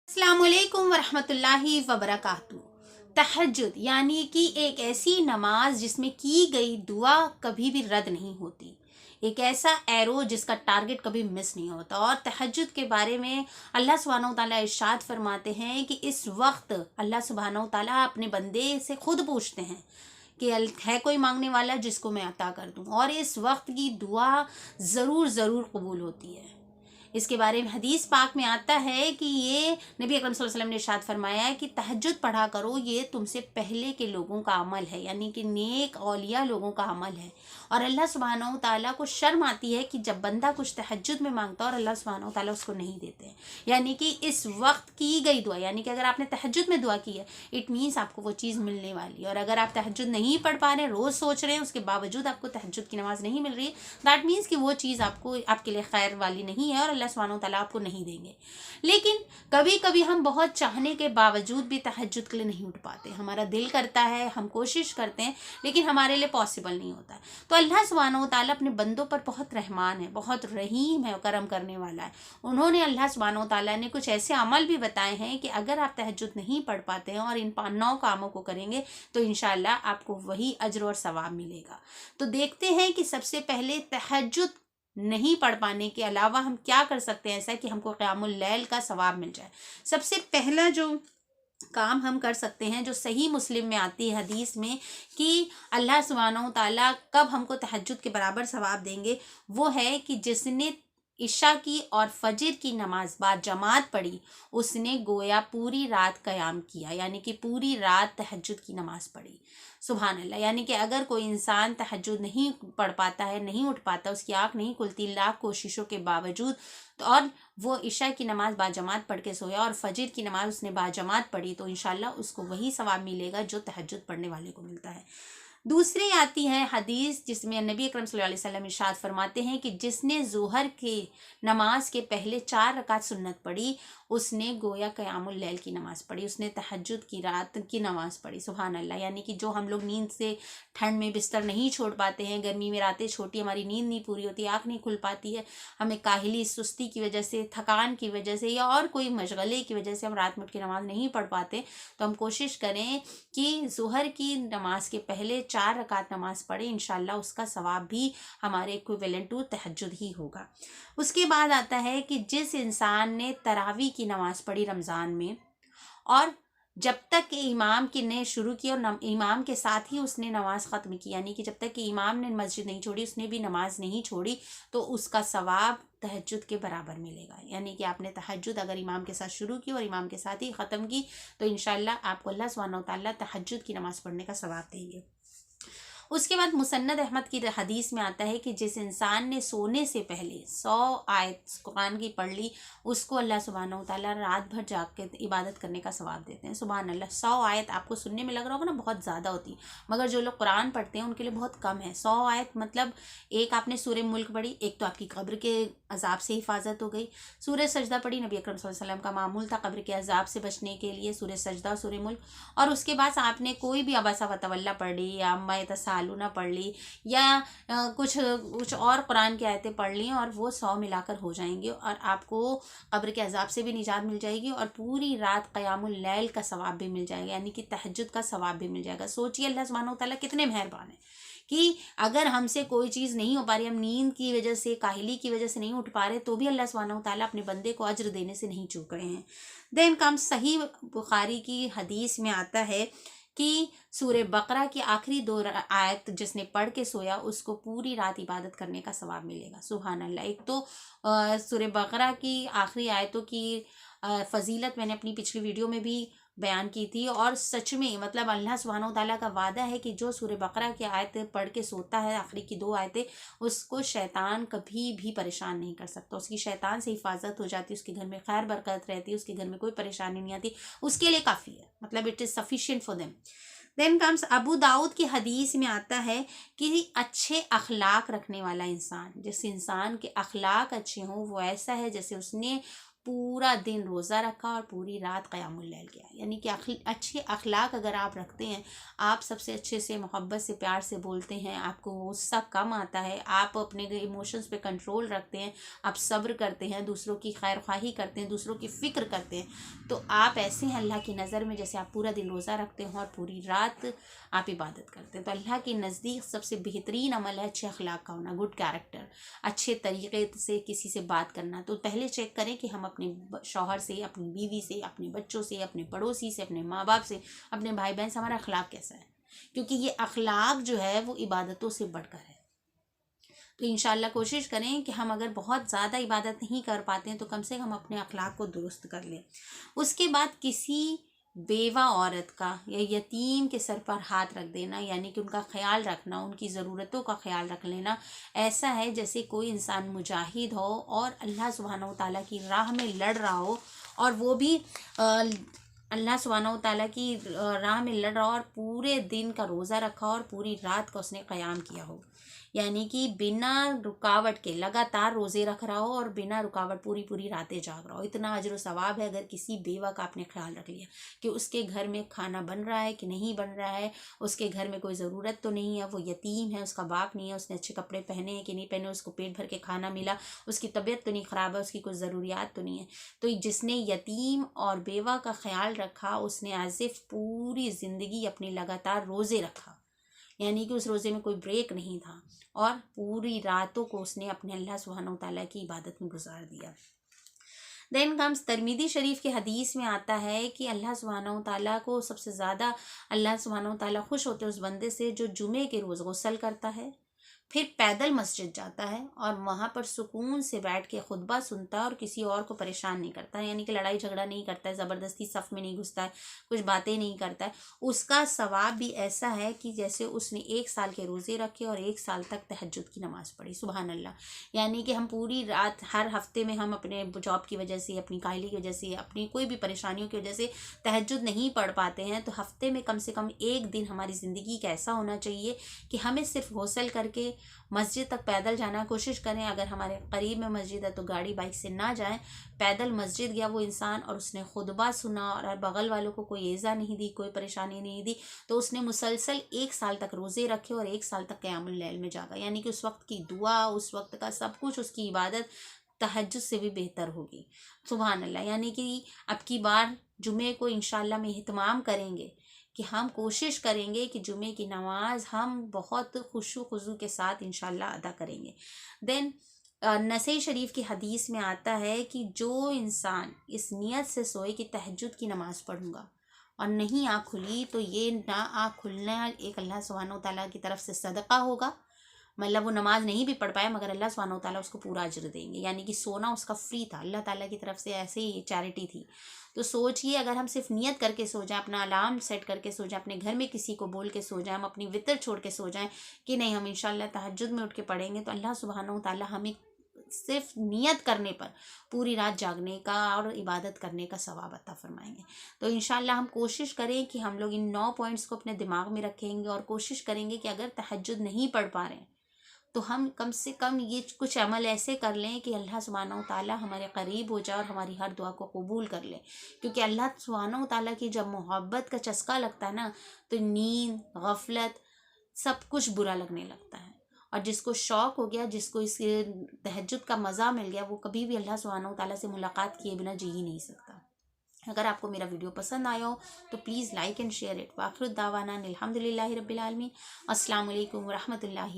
अस्सलाम वालेकुम वरहमतुल्लाहि वबरकातुहू। तहज्जुद यानी कि एक ऐसी नमाज जिसमें की गई दुआ कभी भी रद्द नहीं होती, एक ऐसा एरो जिसका टारगेट कभी मिस नहीं होता। और तहज्जुद के बारे में अल्लाह सुब्हानहू तआला इरशाद फरमाते हैं कि इस वक्त अल्लाह सुब्हानहू तआला अपने बंदे से खुद पूछते हैं कि है कोई मांगने वाला जिसको मैं अता कर दूं, और इस वक्त की दुआ ज़रूर ज़रूर कबूल होती है। इसके बारे में हदीस पाक में आता है कि ये नबी अकरम सल्लल्लाहु अलैहि वसल्लम ने इरशाद फरमाया है कि तहज्जुद पढ़ा करो, ये तुमसे पहले के लोगों का अमल है, यानी कि नेक औलिया लोगों का अमल है। और अल्लाह सुब्हानहू तआला को शर्म आती है कि जब बंदा कुछ तहज्जुद में मांगता है और अल्लाह सुब्हानहू तआला उसको नहीं देते हैं। यानी कि इस वक्त की गई दुआ, यानी कि अगर आपने तहज्जुद में दुआ की है, इट मीन्स आपको वो चीज़ मिलने वाली है। और अगर आप तहज्जुद नहीं पढ़ पा रहे हैं, रोज़ सोच रहे हैं, उसके बावजूद आपको तहज्जुद की नमाज नहीं मिल रही है, दैट मीन्स कि वो चीज़ आपको आपके लिए खैर वाली नहीं है और अल्लाह सुब्हानहू तआला आपको नहीं देंगे। लेकिन कभी कभी हम बहुत चाहने के बावजूद भी तहज्जुद के लिए नहीं उठ पाते, हमारा दिल करता है, हम कोशिश करते हैं, लेकिन हमारे लिए पॉसिबल नहीं होता है। तो अल्लाह सुब्हानहू तआला अपने बंदों पर बहुत रहमान है, बहुत रहीम है, करम करने वाला है। उन्होंने अल्लाह सुब्हानहू तआला ने कुछ ऐसे अमल भी बताए हैं कि अगर आप तहज्जुद नहीं पढ़ पाते हैं और इन 9 कामों को करेंगे तो इंशाअल्लाह आपको वही अज्र और सवाब मिलेगा। तो देखते हैं कि सबसे पहले तहज्जुद नहीं पढ़ पाने के अलावा हम क्या कर सकते हैं ऐसा कि हमको क़यामुल लैल का सवाब मिल जाए। सबसे पहला जो काम हम कर सकते हैं, जो सही मुस्लिम में आती है हदीस में कि अल्लाह सुब्हानहू तआला कब हमको तहज्जुद के बराबर सवाब देंगे, वो है कि जिसने इशा की और फजर की नमाज बाद जमात पढ़ी, उसने गोया पूरी रात क़याम किया, यानी कि पूरी रात तहज्जुद की नमाज पढ़ी। सुभान अल्लाह। यानी कि अगर कोई इंसान तहज्जुद नहीं पढ़ पाता है, नहीं उठ पाता, उसकी आँख नहीं खुलती लाख कोशिशों के बावजूद, तो और वो इशा की नमाज बाजमात पढ़ के सोया और फजर की नमाज उसने बाजमात पढ़ी, तो इंशाल्लाह उसको वही सवाब मिलेगा जो तहज्जुद पढ़ने वाले को मिलता है। दूसरी आती है हदीस जिसमें नबी अकरम सल्लल्लाहु अलैहि वसल्लम इरशाद फरमाते हैं कि जिसने ज़ोहर के नमाज के पहले 4 रकात सुन्नत पढ़ी, उसने गोया क़यामुल लैल की नमाज़ पढ़ी, उसने तहज्जुद की रात की नमाज़ पढ़ी। सुभान अल्लाह। यानी कि जो हम लोग नींद से ठंड में बिस्तर नहीं छोड़ पाते हैं, गर्मी में रातें छोटी, हमारी नींद नहीं पूरी होती, आँख नहीं खुल पाती है, हमें काहिली सुस्ती की वजह से, थकान की वजह से या और कोई मशगले की वजह से हम रात में उठ के नमाज़ नहीं पढ़ पाते, तो हम कोशिश करें कि ज़ोहर की नमाज के पहले 4 रकात नमाज पढ़े, इंशाल्लाह उसका सवाब भी हमारे इक्विवेलेंट टू तहज्जुद ही होगा। उसके बाद आता है कि जिस इंसान ने तरावी की नमाज पढ़ी रमज़ान में, और जब तक कि इमाम की ने शुरू की और इमाम के साथ ही उसने नमाज ख़त्म की, यानी कि जब तक कि इमाम ने मस्जिद नहीं छोड़ी, उसने भी नमाज नहीं छोड़ी, तो उसका सवाब तहज्जुद के बराबर मिलेगा। यानी कि आपने तहज्जुद अगर इमाम के साथ शुरू की और इमाम के साथ ही ख़त्म की, तो इंशाल्लाह आपको अल्लाह सुब्हानहू तआला तहज्जुद की नमाज़ पढ़ने का सवाब देंगे। उसके बाद मुसन्नद अहमद की हदीस में आता है कि जिस इंसान ने सोने से पहले 100 आयत कुरान की पढ़ ली, उसको अल्लाह सुब्हानहू तआला रात भर जाग के इबादत करने का सवाब देते हैं। सुभान अल्लाह। 100 आयत आपको सुनने में लग रहा होगा ना बहुत ज़्यादा होती, मगर जो लोग कुरान पढ़ते हैं उनके लिए बहुत कम है। 100 आयत मतलब एक आपने सूरह मुल्क पढ़ी, एक तो आपकी कब्र के अजाब से हिफाजत हो गई। सूरह सजदा पढ़ी, नबी अकरम सल्लल्लाहु अलैहि वसल्लम का मामूल था कब्र के अजाब से बचने के लिए सूरह सजदा और सूरह मुल्क। और उसके बाद आपने कोई भी अबसा व तवल्ला पढ़ ली या अम्मा यतसालूना पढ़ ली या कुछ कुछ और कुरान की आयतें पढ़ ली, और वो 100 मिलाकर हो जाएंगे और आपको कब्र के अजाब से भी निजात मिल जाएगी और पूरी रात क़यामुल लैल का सवाब भी मिल जाएगा, यानी कि तहज्जुद का सवाब भी मिल जाएगा। सोचिए अल्लाह सुब्हानहू तआला कितने मेहरबान है कि अगर हमसे कोई चीज़ नहीं हो पा रही, हम नींद की वजह से, काहिली की वजह से नहीं उठ पा रहे, तो भी अल्लाह सुब्हानहू तआला अपने बंदे को अज्र देने से नहीं चूक रहे हैं। देन कम सही बुखारी की हदीस में आता है कि सूरह बकरा की आखिरी 2 आयत जिसने पढ़ के सोया, उसको पूरी रात इबादत करने का सवाब मिलेगा। सुभान अल्लाह। एक तो सूरह बकरा की आखिरी आयतों की फजीलत मैंने अपनी पिछली वीडियो में भी बयान की थी, और सच में मतलब अल्लाह सुब्हानहू तआला का वादा है कि जो सूरह बकरा की आयत पढ़ के सोता है, आखिरी की 2 आयतें, उसको शैतान कभी भी परेशान नहीं कर सकता, उसकी शैतान से हिफाजत हो जाती है, उसके घर में खैर बरकत रहती है, उसके घर में कोई परेशानी नहीं आती, उसके लिए काफ़ी है, मतलब it is sufficient for them. Then comes Abu Dawood की हदीस में आता है कि अच्छे अखलाक रखने वाला इंसान, जिस इंसान के अखलाक अच्छे हों, वो ऐसा है जैसे उसने پورا دن روزہ رکھا اور پوری رات قیام اللیل کیا. یعنی کہ اچھے اخلاق اگر آپ رکھتے ہیں، آپ سب سے اچھے سے محبت سے پیار سے بولتے ہیں، آپ کو غصہ کم آتا ہے، آپ اپنے ایموشنز پہ کنٹرول رکھتے ہیں، آپ صبر کرتے ہیں، دوسروں کی خیر خواہی کرتے ہیں، دوسروں کی فکر کرتے ہیں، تو آپ ایسے ہیں اللہ کی نظر میں جیسے آپ پورا دن روزہ رکھتے ہیں اور پوری رات آپ عبادت کرتے ہیں. تو اللہ کے نزدیک سب سے بہترین عمل ہے اچھے اخلاق کا ہونا، گڈ کیریکٹر، اچھے طریقے سے کسی سے بات کرنا. تو پہلے چیک کریں کہ ہم اپنے شوہر سے، اپنی بیوی سے، اپنے بچوں سے، اپنے پڑوسی سے، اپنے ماں باپ سے، اپنے بھائی بہن سے ہمارا اخلاق کیسا ہے، کیونکہ یہ اخلاق جو ہے وہ عبادتوں سے بڑھ کر ہے. تو انشاءاللہ کوشش کریں کہ ہم اگر بہت زیادہ عبادت نہیں کر پاتے ہیں تو کم سے کم اپنے اخلاق کو درست کر لیں. اس کے بعد کسی بیوہ عورت کا یا یتیم کے سر پر ہاتھ رکھ دینا، یعنی کہ ان کا خیال رکھنا، ان کی ضرورتوں کا خیال رکھ لینا، ایسا ہے جیسے کوئی انسان مجاہد ہو اور اللہ سبحانہ و تعالیٰ کی راہ میں لڑ رہا ہو، اور وہ بھی اللہ سبحانہ و تعالیٰ کی راہ میں لڑ رہا ہو اور پورے دن کا روزہ رکھا اور پوری رات کا اس نے قیام کیا ہو. یعنی کہ بنا رکاوٹ کے لگاتار روزے رکھ رہا ہو اور بنا رکاوٹ پوری راتیں جاگ رہا ہو. اتنا اجر و ثواب ہے اگر کسی بیوہ کا آپ نے خیال رکھ لیا کہ اس کے گھر میں کھانا بن رہا ہے کہ نہیں بن رہا ہے، اس کے گھر میں کوئی ضرورت تو نہیں ہے، وہ یتیم ہے، اس کا باپ نہیں ہے، اس نے اچھے کپڑے پہنے ہیں کہ نہیں پہنے، اس کو پیٹ بھر کے کھانا ملا، اس کی طبیعت تو نہیں خراب ہے، اس کی کوئی ضروریات تو نہیں ہے. تو جس نے یتیم اور بیوہ کا خیال رکھا اس نے آصف پوری زندگی اپنی لگاتار روزے رکھا، یعنی کہ اس روزے میں کوئی بریک نہیں تھا، اور پوری راتوں کو اس نے اپنے اللہ سبحانہ و تعالیٰ کی عبادت میں گزار دیا. دین کمز ترمذی شریف کے حدیث میں آتا ہے کہ اللہ سبحانہ و تعالیٰ کو سب سے زیادہ اللہ سبحانہ و تعالیٰ خوش ہوتے ہیں اس بندے سے جو جمعے کے روز غسل کرتا ہے، پھر پیدل مسجد جاتا ہے اور وہاں پر سکون سے بیٹھ کے خطبہ سنتا ہے اور کسی اور کو پریشان نہیں کرتا ہے، یعنی کہ لڑائی جھگڑا نہیں کرتا ہے، زبردستی صف میں نہیں گھستا ہے، کچھ باتیں نہیں کرتا ہے. اس کا ثواب بھی ایسا ہے کہ جیسے اس نے 1 سال کے روزے رکھے اور 1 سال تک تہجد کی نماز پڑھی. سبحان اللہ. یعنی کہ ہم پوری رات ہر ہفتے میں ہم اپنے جاب کی وجہ سے، اپنی کاہلی کی وجہ سے، اپنی کوئی بھی پریشانیوں کی وجہ سے تہجد نہیں پڑھ پاتے ہیں، تو ہفتے میں کم سے کم 1 دن ہماری زندگی کا ایسا ہونا چاہیے کہ ہمیں صرف غسل کر کے مسجد تک پیدل جانا. کوشش کریں اگر ہمارے قریب میں مسجد ہے تو گاڑی بائک سے نہ جائیں، پیدل مسجد گیا وہ انسان اور اس نے خطبہ سنا اور بغل والوں کو کوئی ایذا نہیں دی، کوئی پریشانی نہیں دی، تو اس نے مسلسل 1 سال تک روزے رکھے اور 1 سال تک قیام اللیل میں جاگا. یعنی کہ اس وقت کی دعا، اس وقت کا سب کچھ، اس کی عبادت تہجد سے بھی بہتر ہوگی. سبحان اللہ. یعنی کہ اب کی بار جمعے کو انشاءاللہ ہم اہتمام کریں گے کہ ہم کوشش کریں گے کہ جمعے کی نماز ہم بہت خشوع خضوع کے ساتھ انشاءاللہ ادا کریں گے. دین نسائی شریف کی حدیث میں آتا ہے کہ جو انسان اس نیت سے سوئے کہ تہجد کی نماز پڑھوں گا اور نہیں آنکھ کھلی، تو یہ نہ آنکھ کھلنا ایک اللہ سبحانہ و تعالیٰ کی طرف سے صدقہ ہوگا، مطلب وہ نماز نہیں بھی پڑھ پائے مگر اللہ سبحانہ و تعالیٰ اس کو پورا اجر دیں گے. یعنی کہ سونا اس کا فری تھا، اللہ تعالیٰ کی طرف سے ایسے ہی چیریٹی تھی. تو سوچئے اگر ہم صرف نیت کر کے سو جائیں، اپنا الارم سیٹ کر کے سو جائیں، اپنے گھر میں کسی کو بول کے سو جائیں، ہم اپنی وطر چھوڑ کے سو جائیں کہ نہیں ہم انشاءاللہ تہجد میں اٹھ کے پڑھیں گے، تو اللہ سبحانہ و تعالیٰ ہمیں صرف نیت کرنے پر پوری رات جاگنے کا اور عبادت کرنے کا ثواب عطا فرمائیں گے. تو انشاءاللہ ہم کوشش کریں کہ ہم لوگ ان 9 پوائنٹس کو اپنے دماغ میں رکھیں گے اور کوشش کریں گے کہ اگر تہجد نہیں پڑھ پا رہے ہیں تو ہم کم سے کم یہ کچھ عمل ایسے کر لیں کہ اللہ سبحانہ و تعالیٰ ہمارے قریب ہو جائے اور ہماری ہر دعا کو قبول کر لے. کیونکہ اللہ سبحانہ و تعالیٰ کی جب محبت کا چسکا لگتا ہے نا تو نیند، غفلت، سب کچھ برا لگنے لگتا ہے. اور جس کو شوق ہو گیا، جس کو اس تہجد کا مزہ مل گیا، وہ کبھی بھی اللہ سبحانہ و تعالیٰ سے ملاقات کیے بنا جی ہی نہیں سکتا. اگر آپ کو میرا ویڈیو پسند آیا ہو تو please like and share it. وآخر دعوانا الحمدللہ رب العالمین. السلام علیکم ورحمۃ اللہ